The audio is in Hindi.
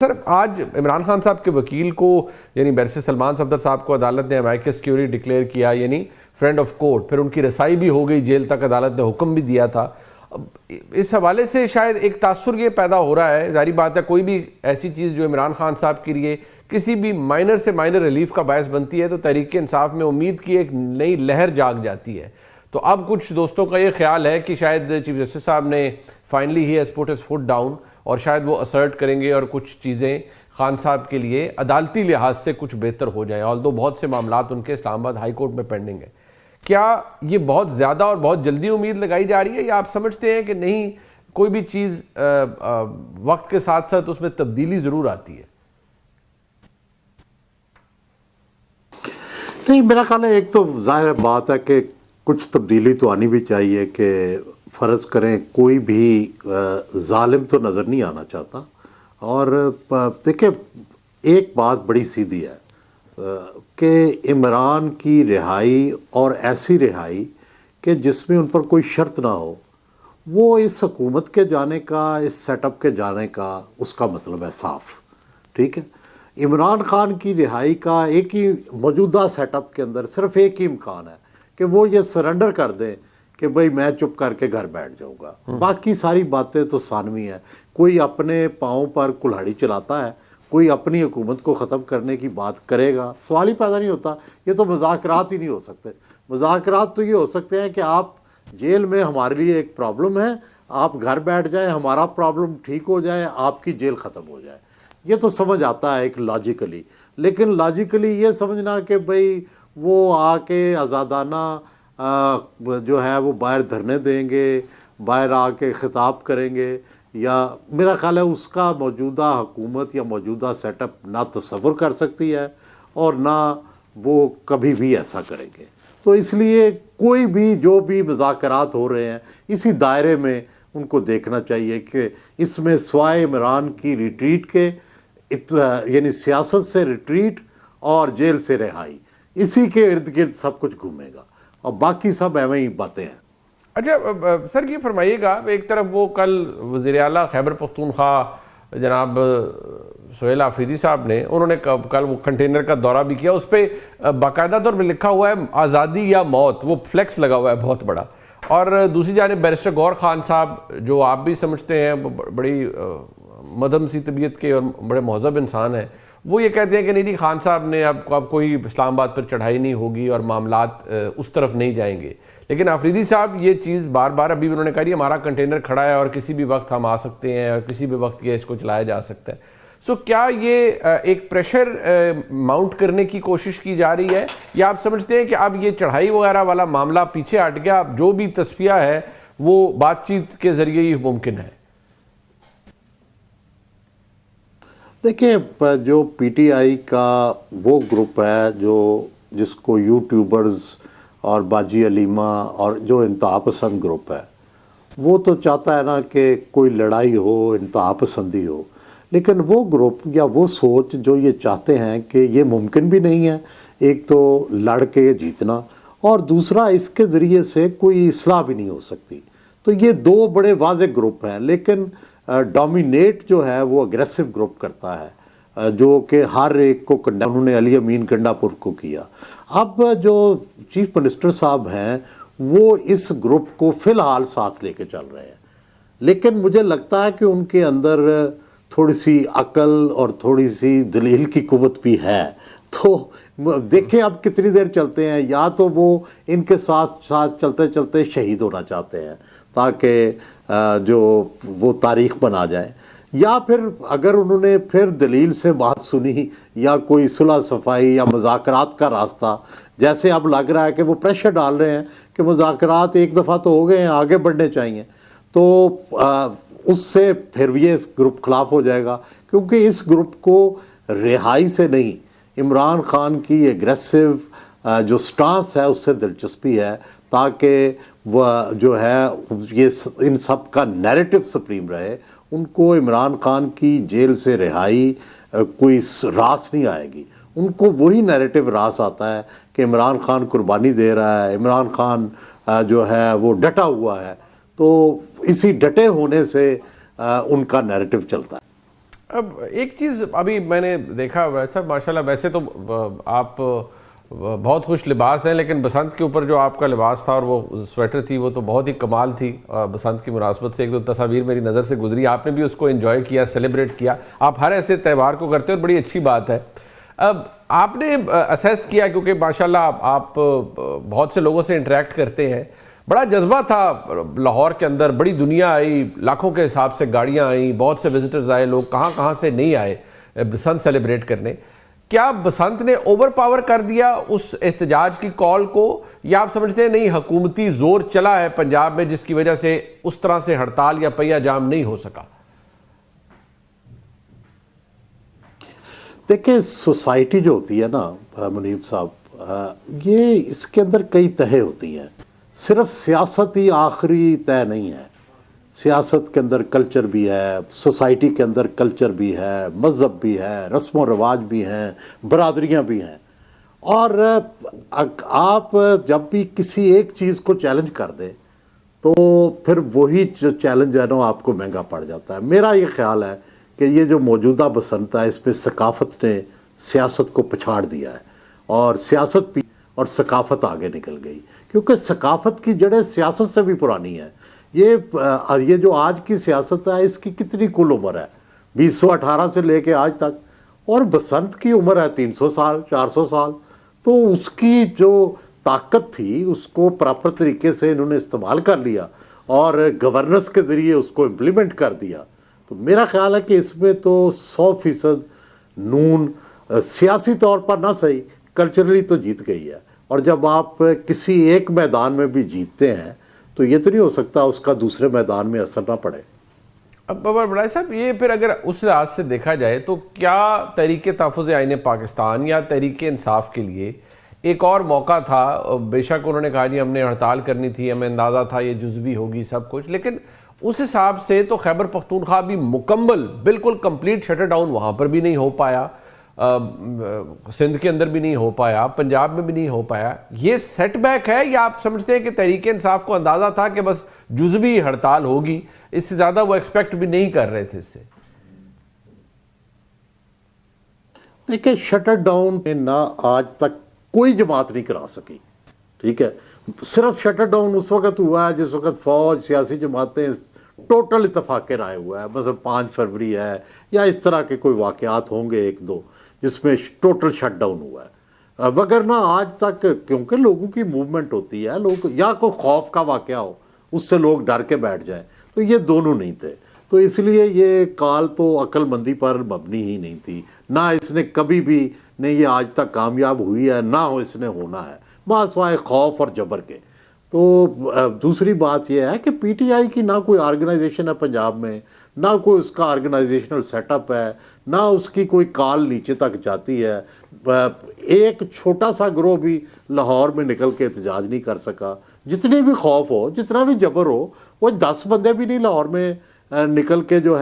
सर, आज इमरान खान साहब के वकील को यानी बैरिस्टर सलमान सफदर साहब को अदालत ने अमाइकस क्यूरी डिक्लेयर किया, यानी फ्रेंड ऑफ कोर्ट। फिर उनकी रसाई भी हो गई जेल तक, अदालत ने हुक्म भी दिया था। इस हवाले से शायद एक तासुर ये पैदा हो रहा है, जारी बात है, कोई भी ऐसी चीज़ जो इमरान खान साहब के लिए किसी भी माइनर से माइनर रिलीफ का बायस बनती है तो तहरीक इंसाफ में उम्मीद की एक नई लहर जाग जाती है। तो अब कुछ दोस्तों का ये ख्याल है कि शायद चीफ जस्टिस साहब ने finally he has put his foot down और शायद वो असर्ट करेंगे और कुछ चीज़ें खान साहब के लिए अदालती लिहाज से कुछ बेहतर हो जाए। ऑल्दो बहुत से मामलात उनके इस्लामाबाद हाई कोर्ट में पेंडिंग है। क्या ये बहुत ज़्यादा और बहुत जल्दी उम्मीद लगाई जा रही है, या आप समझते हैं कि नहीं, कोई भी चीज़ वक्त के साथ साथ उसमें तब्दीली ज़रूर आती है? नहीं, मेरा ख्याल है एक तो जाहिर बात है कि कुछ तब्दीली तो आनी भी चाहिए कि फ़र्ज़ करें कोई भी जालिम तो नज़र नहीं आना चाहता। और देखिए, एक बात बड़ी सीधी है कि इमरान की रिहाई और ऐसी रिहाई कि जिसमें उन पर कोई शर्त ना हो, वो इस हुकूमत के जाने का, इस सेटअप के जाने का उसका मतलब है साफ। ठीक है, इमरान खान की रिहाई का एक ही मौजूदा सेटअप के अंदर सिर्फ एक ही इम्कान है कि वो ये सरेंडर कर दें कि भाई मैं चुप करके घर बैठ जाऊंगा। बाकी सारी बातें तो सानवी है। कोई अपने पाँव पर कुल्हाड़ी चलाता है, कोई अपनी हुकूमत को ख़त्म करने की बात करेगा, सवाल ही पैदा नहीं होता। ये तो मुज़ाकरात ही नहीं हो सकते। मुज़ाकरात तो ये हो सकते हैं कि आप जेल में हमारे लिए एक प्रॉब्लम है, आप घर बैठ जाएं, हमारा प्रॉब्लम ठीक हो जाए, आपकी जेल ख़त्म हो जाए। ये तो समझ आता है एक लॉजिकली। लेकिन लॉजिकली ये समझना कि भाई वो आके आज़ादाना जो है वो बाहर धरने देंगे, बाहर आके ख़िताब करेंगे, या मेरा ख्याल है उसका मौजूदा हुकूमत या मौजूदा सेटअप ना तसव्वुर कर सकती है और ना वो कभी भी ऐसा करेंगे। तो इसलिए कोई भी जो भी मुज़ाकरात हो रहे हैं इसी दायरे में उनको देखना चाहिए कि इसमें स्वाय इमरान की रिट्रीट के, यानी सियासत से रिट्रीट और जेल से रिहाई, इसी के इर्द गिर्द सब कुछ घूमेगा और बाकी सब ऐਵੇਂ ही बातें हैं। अच्छा सर, ये फरमाइएगा, एक तरफ वो कल वज़ीर आला खैबर पख्तूनख्वा जनाब सोहेल आफरीदी साहब ने, उन्होंने कल वो कंटेनर का दौरा भी किया, उस पर बाकायदा तौर पर लिखा हुआ है आज़ादी या मौत, वो फ्लेक्स लगा हुआ है बहुत बड़ा। और दूसरी जानिब बैरिस्टर गौहर खान साहब, जो आप भी समझते हैं बड़ी मदम सी तबीयत के और बड़े महज़ब इंसान हैं, वो ये कहते हैं कि नहीं, खान साहब ने अब कोई इस्लामाबाद पर चढ़ाई नहीं होगी और मामलात उस तरफ नहीं जाएंगे। लेकिन आफरीदी साहब ये चीज़ बार बार अभी उन्होंने कहा, हमारा कंटेनर खड़ा है और किसी भी वक्त हम आ सकते हैं और किसी भी वक्त ये इसको चलाया जा सकता है। सो क्या ये एक प्रेशर माउंट करने की कोशिश की जा रही है, या आप समझते हैं कि अब ये चढ़ाई वगैरह वाला मामला पीछे हट गया, अब जो भी तस्फिया है वो बातचीत के ज़रिए ही मुमकिन है? देखिए, जो पीटीआई का वो ग्रुप है जो जिसको यूट्यूबर्स और बाजी अलीमा और जो इंतहा पसंद ग्रुप है, वो तो चाहता है ना कि कोई लड़ाई हो, इंतहा पसंदी हो। लेकिन वो ग्रुप या वो सोच जो ये चाहते हैं कि ये मुमकिन भी नहीं है, एक तो लड़ के जीतना, और दूसरा इसके ज़रिए से कोई इस्लाह भी नहीं हो सकती। तो ये दो बड़े वाज़े ग्रुप हैं। लेकिन डोमिनेट जो है वो अग्रेसिव ग्रुप करता है, जो कि हर एक को कंडेम, उन्होंने अली अमीन गंडापुर को किया। अब जो चीफ मिनिस्टर साहब हैं वो इस ग्रुप को फ़िलहाल साथ लेके चल रहे हैं, लेकिन मुझे लगता है कि उनके अंदर थोड़ी सी अकल और थोड़ी सी दलील की कुव्वत भी है। तो देखें अब कितनी देर चलते हैं। या तो वो इनके साथ साथ चलते चलते शहीद होना चाहते हैं ताकि जो वो तारीख बना जाए, या फिर अगर उन्होंने फिर दलील से बात सुनी या कोई सुलह सफाई या मुज़ाकरात का रास्ता, जैसे अब लग रहा है कि वो प्रेशर डाल रहे हैं कि मुज़ाकरात एक दफ़ा तो हो गए हैं, आगे बढ़ने चाहिए, तो उससे फिर ये इस ग्रुप खिलाफ हो जाएगा। क्योंकि इस ग्रुप को रिहाई से नहीं, इमरान खान की एग्रेसिव जो स्टांस है उससे दिलचस्पी है, ताकि वह जो है ये इन सब का नैरेटिव सुप्रीम रहे। उनको इमरान खान की जेल से रिहाई कोई रास नहीं आएगी, उनको वही नैरेटिव रास आता है कि इमरान खान कुर्बानी दे रहा है, इमरान खान जो है वो डटा हुआ है। तो इसी डटे होने से उनका नैरेटिव चलता है। अब एक चीज़ अभी मैंने देखा वैसा माशाल्लाह, वैसे तो आप बहुत खुश लिबास हैं, लेकिन बसंत के ऊपर जो आपका लिबास था और वो स्वेटर थी वो तो बहुत ही कमाल थी। बसंत की मुनासबत से एक दो तस्वीर मेरी नज़र से गुजरी, आपने भी उसको एंजॉय किया, सेलिब्रेट किया। आप हर ऐसे त्यौहार को करते हो और बड़ी अच्छी बात है। अब आपने असेस किया, क्योंकि माशाल्लाह आप बहुत से लोगों से इंटरेक्ट करते हैं, बड़ा जज्बा था लाहौर के अंदर, बड़ी दुनिया आई, लाखों के हिसाब से गाड़ियां आई, बहुत से विजिटर्स आए, लोग कहाँ कहाँ से नहीं आए बसंत सेलिब्रेट करने। क्या बसंत ने ओवर पावर कर दिया उस एहतजाज की कॉल को, या आप समझते हैं नहीं हुकूमती जोर चला है पंजाब में जिसकी वजह से उस तरह से हड़ताल या पहिया जाम नहीं हो सका? देखिए, सोसाइटी जो होती है ना मुनीब साहब, ये इसके अंदर कई तह होती हैं। सिर्फ सियासत ही आखिरी तय नहीं है। सियासत के अंदर कल्चर भी है, सोसाइटी के अंदर कल्चर भी है, मज़हब भी है, रस्म व रिवाज भी हैं, बरादरियाँ भी हैं। और आप जब भी किसी एक चीज़ को चैलेंज कर दें तो फिर वही जो चैलेंज है ना आपको महंगा पड़ जाता है। मेरा ये ख्याल है कि ये जो मौजूदा बसंत है इसमें सकाफत ने सियासत को पछाड़ दिया है, और सियासत भी और सकाफत आगे निकल गई, क्योंकि सकाफत की जड़ें सियासत से भी पुरानी है। ये जो आज की सियासत है इसकी कितनी कुल उम्र है, 2018 से लेके आज तक, और बसंत की उम्र है 300 साल 400 साल। तो उसकी जो ताकत थी उसको प्रॉपर तरीके से इन्होंने इस्तेमाल कर लिया और गवर्नेंस के ज़रिए उसको इम्प्लीमेंट कर दिया। तो मेरा ख्याल है कि इसमें तो 100% नून सियासी तौर पर ना सही, कल्चरली तो जीत गई है। और जब आप किसी एक मैदान में भी जीतते हैं तो ये तो नहीं हो सकता उसका दूसरे मैदान में असर ना पड़े। अब बड़ाई साहब, ये फिर अगर उस लिहाज से देखा जाए तो क्या तहरीक तहफ़्फ़ुज़ आईन पाकिस्तान या तहरीक इंसाफ के लिए एक और मौका था? बेशक उन्होंने कहा जी हमने हड़ताल करनी थी, हमें अंदाज़ा था ये जुज़वी होगी सब कुछ, लेकिन उस हिसाब से तो खैबर पख्तूनख्वा भी मुकम्मल बिल्कुल कंप्लीट शटर डाउन वहाँ पर भी नहीं हो पाया, सिंध के अंदर भी नहीं हो पाया, पंजाब में भी नहीं हो पाया। ये सेटबैक है, या आप समझते हैं कि तहरीक इंसाफ को अंदाज़ा था कि बस जुज़वी हड़ताल होगी, इससे ज़्यादा वो एक्सपेक्ट भी नहीं कर रहे थे इससे? देखिए, शटर डाउन ना आज तक कोई जमात नहीं करा सकी, ठीक है। सिर्फ शटर डाउन उस वक्त हुआ है जिस वक्त फौज, सियासी जमातें टोटल इतफाक़ राय हुआ है, मतलब 5 फरवरी है या इस तरह के कोई वाक़यात होंगे एक दो जिसमें टोटल शट डाउन हुआ है। वगरना आज तक, क्योंकि लोगों की मूवमेंट होती है, लोग या कोई खौफ का वाक़या हो उससे लोग डर के बैठ जाए, तो ये दोनों नहीं थे। तो इसलिए ये काल तो अक्लमंदी पर मबनी ही नहीं थी, ना इसने कभी भी, नहीं ये आज तक कामयाब हुई है, ना हो इसने होना है, मासवाए खौफ और जबर के। तो दूसरी बात यह है कि पीटीआई की ना कोई ऑर्गेनाइजेशन है पंजाब में, ना कोई उसका ऑर्गेनाइजेशनल सेटअप है, ना उसकी कोई काल नीचे तक जाती है। एक छोटा सा ग्रोह भी लाहौर में निकल के एहतजाज नहीं कर सका। जितनी भी खौफ हो, जितना भी जबर हो, वो 10 बंदे भी नहीं लाहौर में निकल के जो है